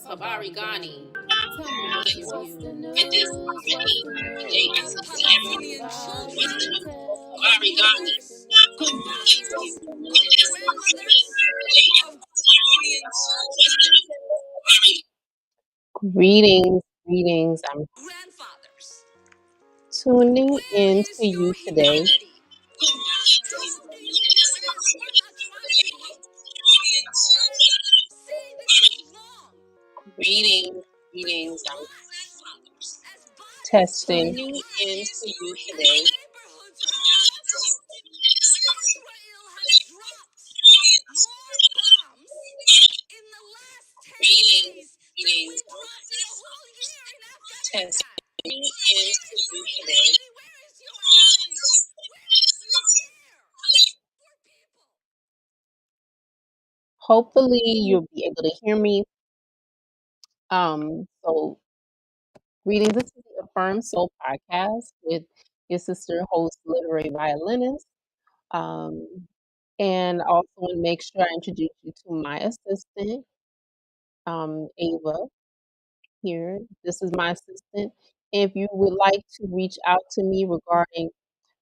of Arigani. Tell me what's your view. With this What's the today, I news? see Somebody everyone what's the news of tell Arigani. me. Good morning, grandmothers. What's the news of Arigani? Greetings, greetings. I'm Grandfathers, tuning where in is to your you today. humility? We're not trying to hate. Say this is wrong. Greetings, greetings. I'm Grandfathers, as bodies testing. tuning in to you today. Neighborhoods crumble. Israel has dropped more bombs in the last 10 Greetings, days than we greetings. I'm dropped in a whole year in testing Afghanistan. in Where to is you your today. humility? Where is your outrage? Where is your care for people? Hopefully you'll be able to hear me. So greetings. This is the Affirm Soul podcast with your sister host, literary violinist. Um, and I also want to make sure I introduce you to my assistant, Ava. Here. This is my assistant. If you would like to reach out to me regarding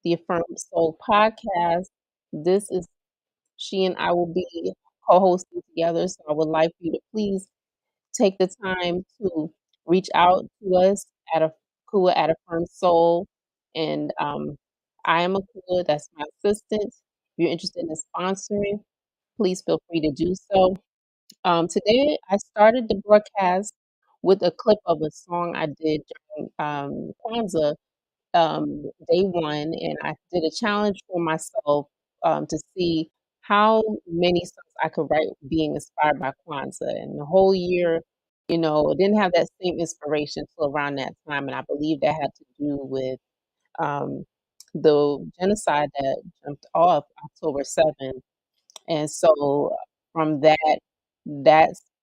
the Affirm Soul podcast, this is she and I will be co-hosting together. So I would like for you to please take the time to reach out to us at Akua at Affirm Soul. And I am Akua, that's my assistant. If you're interested in sponsoring, please feel free to do so. Today, I started the broadcast with a clip of a song I did during Kwanzaa day one, and I did a challenge for myself to see how many songs I could write being inspired by Kwanzaa. And the whole year, I didn't have that same inspiration till around that time, and I believe that had to do with um, the genocide that jumped off October 7th. And so from that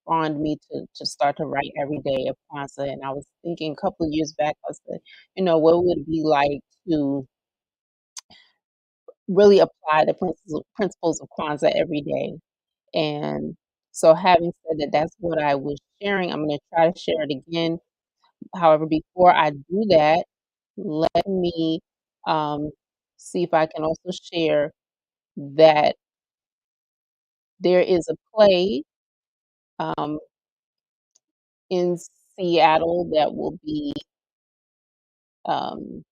spawned me to start to write every day of Kwanzaa. And I was thinking a couple of years back, I said, what would it be like to really apply the principles of Kwanzaa every day? And so having said that, that's what I was sharing. I'm going to try to share it again. However, before I do that, let me um, see if I can also share that there is a play um, in Seattle that will be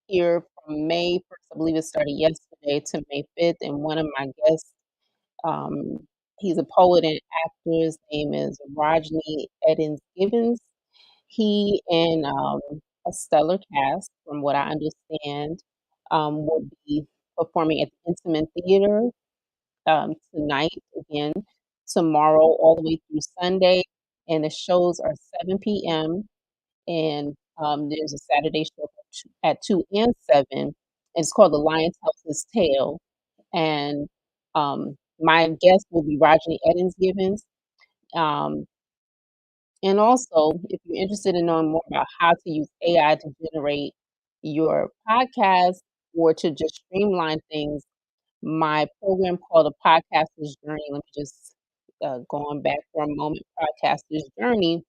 here from May 1st. I believe it started yesterday to May 5th. And one of my guests, um, he's a poet and actor. His name is Rodney Edens Gibbons. He and a stellar cast, from what I understand, will be performing at the Intimate Theater tonight again, tomorrow, all the way through Sunday. And the shows are 7 p.m. And there's a Saturday show at 2 and 7. It's called The Lion Tells His Tale. And my guest will be Rodney Edens Gibbons. Um, and also, if you're interested in knowing more about how to use AI to generate your podcast or to just streamline things, my program called A Podcaster's Journey. Let me just go on back for a moment. Podcaster's Journey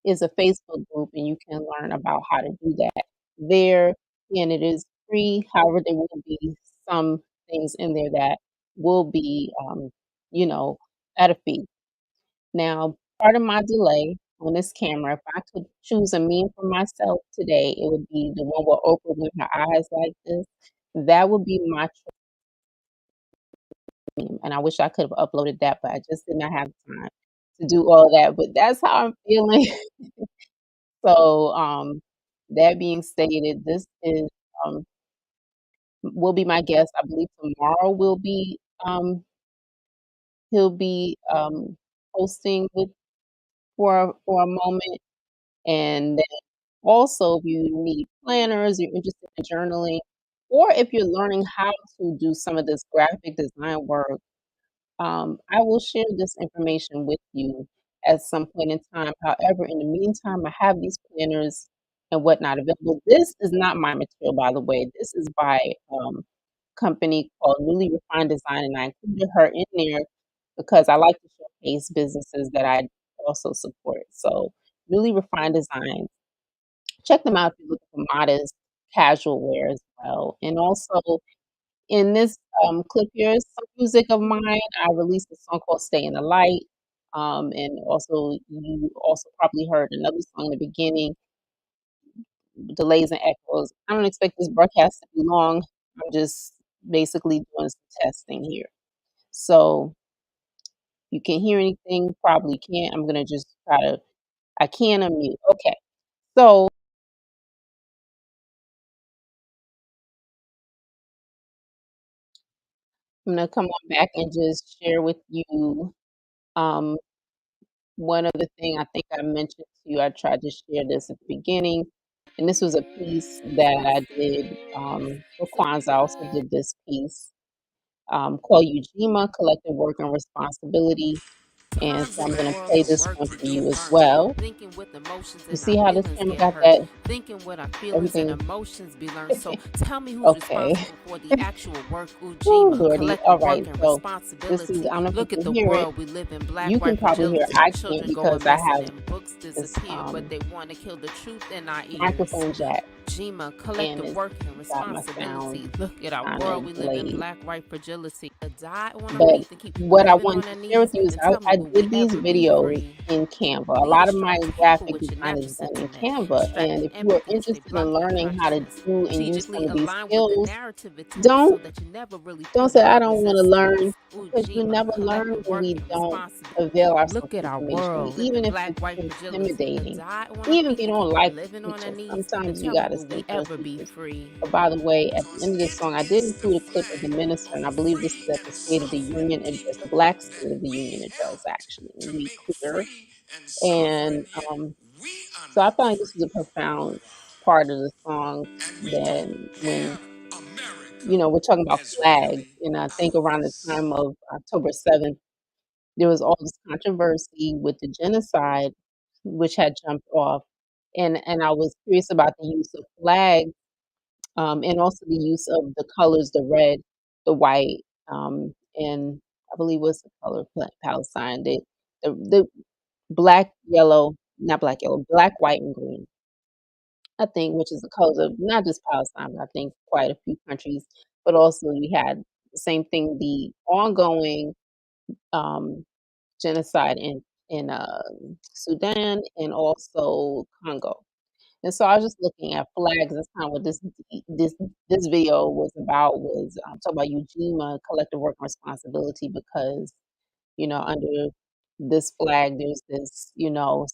is a Facebook group, and you can learn about how to do that there. And it is free. However, there will be some things in there that will be, you know, at a fee. Now, part of my delay on this camera, if I could choose a meme for myself today, it would be the one with Oprah with her eyes like this. That would be my meme, and I wish I could have uploaded that, but I just did not have time to do all that. But that's how I'm feeling. So, that being stated, this is will be my guest. I believe tomorrow will be he'll be hosting with for a moment, and then also if you need planners, you're interested in journaling, or if you're learning how to do some of this graphic design work. I will share this information with you at some point in time. However, in the meantime, I have these planners and whatnot available. This is not my material, by the way. This is by company called Newly Refined Design, and I included her in there because I like to showcase businesses that I also support. So, Newly Refined Designs, check them out if you're looking for modest casual wear as well. And also in this, clip here is some music of mine. I released a song called "Stay in the Light," and also you also probably heard another song in the beginning, "Delays and Echoes." I don't expect this broadcast to be long. I'm just basically doing some testing here. So, you can hear anything, probably can't. I'm gonna just try to I can unmute. Okay. So, I'm gonna come on back and just share with you, um, one other thing I think I mentioned to you. I tried to share this at the beginning, and this was a piece that I did, for Kwanzaa. I also did this piece, called Ujima: Collective Work and Responsibility, and so Times in I'm the gonna world play where this work one for you is as burnt. well. Thinking with emotions You and our see how this feelings camera get got hurt. that Thinking with our feelings and everything emotions be learned. So tell me who's okay. responsible for the actual work. Ooh, Ujima, lordy. collective work Alright, and so this is responsibility. I don't know if you Look at can the hear it. world we live in. Black, You can white probably hear it. fragility. I can't Children going because I missing have and books this, disappear, but they want to kill the truth in our ears. microphone jack, Jima, and collective it's work and got my sound responsibility. Look at our world kinda we live in. delayed. Black, white fragility. Die on our But feet and keep what I living wanted on our to share with knees. you is And tell me, I will we did these ever be videos free? in Canva. A lot of Leaders my trust people graphic with your design is natural done in sentiment, Canva, and extracting if you are empathy till they interested in block your learning how to consciousness. do and use some Strategically of these align with the skills, narrative it tells so don't that you never really don't feel say, the "I love don't wanna necessities. learn," because we Ujima, never learn collective when work we and don't responsibility. avail ourselves Look at of our information, world, live even in if black, it's white fragility. intimidating. Die on our Even if feet you and don't keep like living the on our teacher, knees. And sometimes you tell me, gotta will we censor a ever be teacher. free? But by the way, at the end of this song, I did include a clip of the minister, and I believe this is at the State of the Union address, the Black State of the Union address, actually, to be clear. And so I find this is a profound part of the song that when we're talking about flags, and I think around the time of October 7th, there was all this controversy with the genocide, which had jumped off, and I was curious about the use of flags, and also the use of the colors, the red, the white, and I believe what's the color of Palestine? The black, yellow, not black, yellow, black, white, and green. I think, which is the colors of not just Palestine, but I think quite a few countries. But also we had the same thing, the ongoing um, genocide in Sudan and also Congo. And so I was just looking at flags. That's kind of what this video was about. Was talking about Ujima collective work and responsibility because under this flag there's this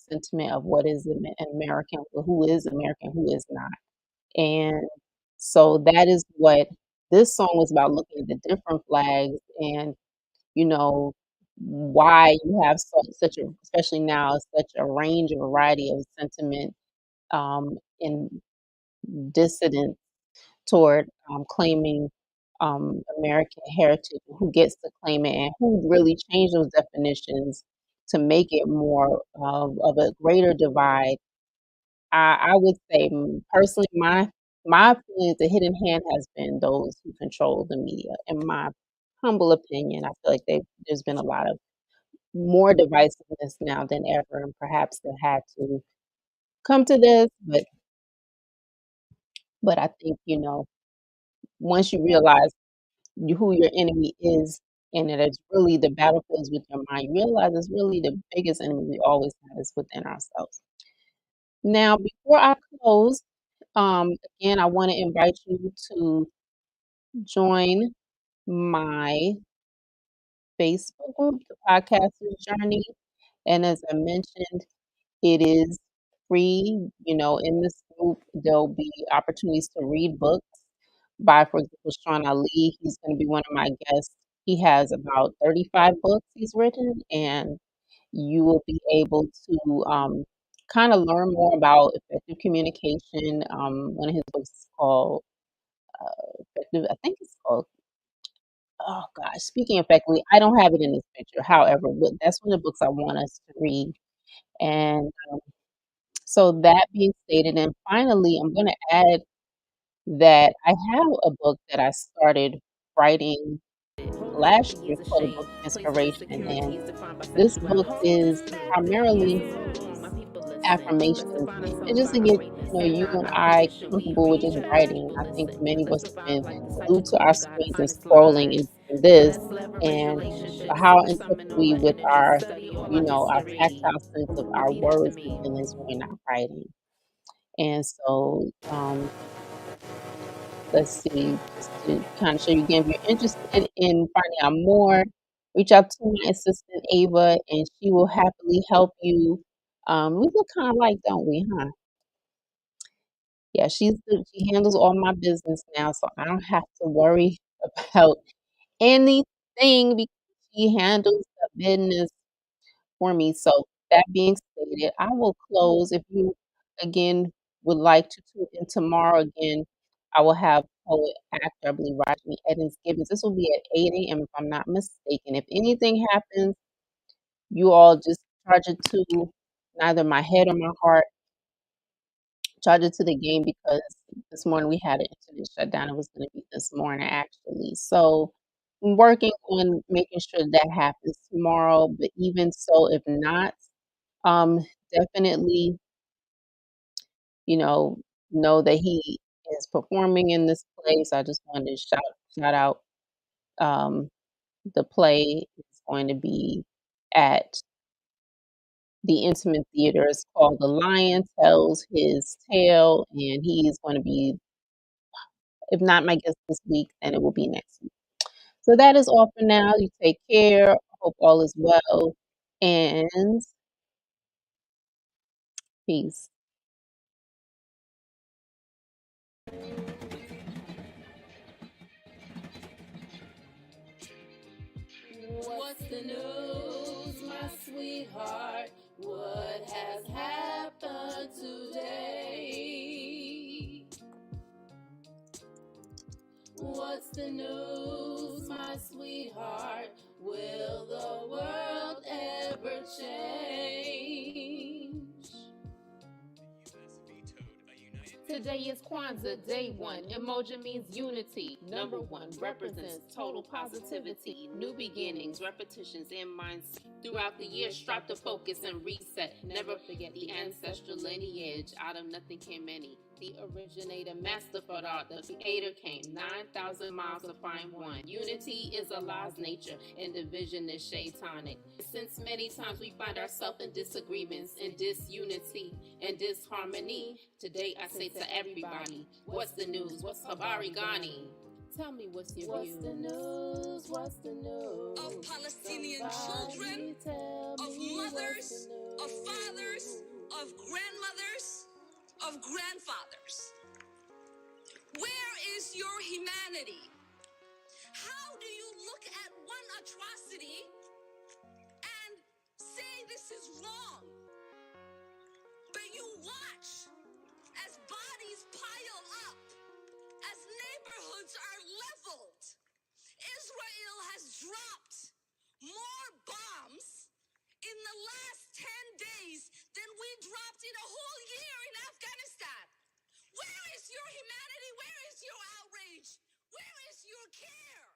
sentiment of what is an American, who is American, who is not. And so that is what this song was about, looking at the different flags and, you know, why you have such a, especially now, such a range, a variety of sentiment, and dissident toward, claiming, American heritage, who gets to claim it, and who really changed those definitions to make it more of a greater divide. I would say, personally, my opinion is the hidden hand has been those who control the media. In my humble opinion, I feel like there's been a lot of more divisiveness now than ever, and perhaps they had to come to this, but I think, once you realize who your enemy is, and that it's really the battlefields with your mind, you realize it's really the biggest enemy we always have is within ourselves. Now, before I close, again, I want to invite you to join my Facebook group, The Podcaster's Journey. And as I mentioned, it is free. In this group, there'll be opportunities to read books by, for example, Sean Ali. He's going to be one of my guests. He has about 35 books he's written, and you will be able to kind of learn more about effective communication. One of his books is called Effective, I think it's called, oh gosh, Speaking Effectively. I don't have it in this picture, however, but that's one of the books I want us to read. And so that being stated, and finally, I'm going to add that I have a book that I started writing last year's Code Book Inspiration, and this book is primarily affirmations, and just to get, you and I comfortable with just writing. I think many of us have been glued to our screens and scrolling and doing this, and how in touch are we with our tactile sense of our words and feelings when we're not writing. And so, let's see, just to kind of show you again, if you're interested in finding out more, reach out to my assistant Ava, and she will happily help you. We look kind of like, don't we, huh? Yeah, she handles all my business now, so I don't have to worry about anything because she handles the business for me. So that being stated, I will close. If you again would like to tune in tomorrow again, I will have poet actor, I believe Rodney Edens Gibbons. This will be at 8 a.m. if I'm not mistaken. If anything happens, you all just charge it to neither my head or my heart. Charge it to the game because this morning we had an internet shutdown. It was going to be this morning actually. So I'm working on making sure that happens tomorrow. But even so, if not, um, definitely, you know that he is performing in this place. I just wanted to shout out um, the play is going to be at the Intimate Theater. It's called The Lion Tells His Tale, and he is going to be, if not my guest this week, then it will be next week. So that is all for now. You take care. Hope all is well, and peace. What's the news, my sweetheart? What has happened today? What's the news, my sweetheart? Will the world ever change? Today is Kwanzaa, day one. Emoji means unity. Number one represents total positivity, new beginnings, repetitions, and mindset. Throughout the year, strive to focus and reset. Never forget the ancestral lineage. Out of nothing came many. The originator, master Farad, the creator came 9,000 miles to find one. Unity is Allah's nature, and division is shaitanic. Since many times we find ourselves in disagreements, in disunity, and disharmony, today I say to everybody, what's the news? What's Habari Ghani? Tell me what's your views. What's the news? What's the news? Of Palestinian children, of mothers, of fathers, of grandmothers, of grandfathers. Where is your humanity? How do you look at one atrocity and say this is wrong? But you watch as bodies pile up, as neighborhoods are leveled. Israel has dropped more bombs in the last 10 days than we dropped in a whole year in Afghanistan. Where is your humanity? Where is your outrage? Where is your care?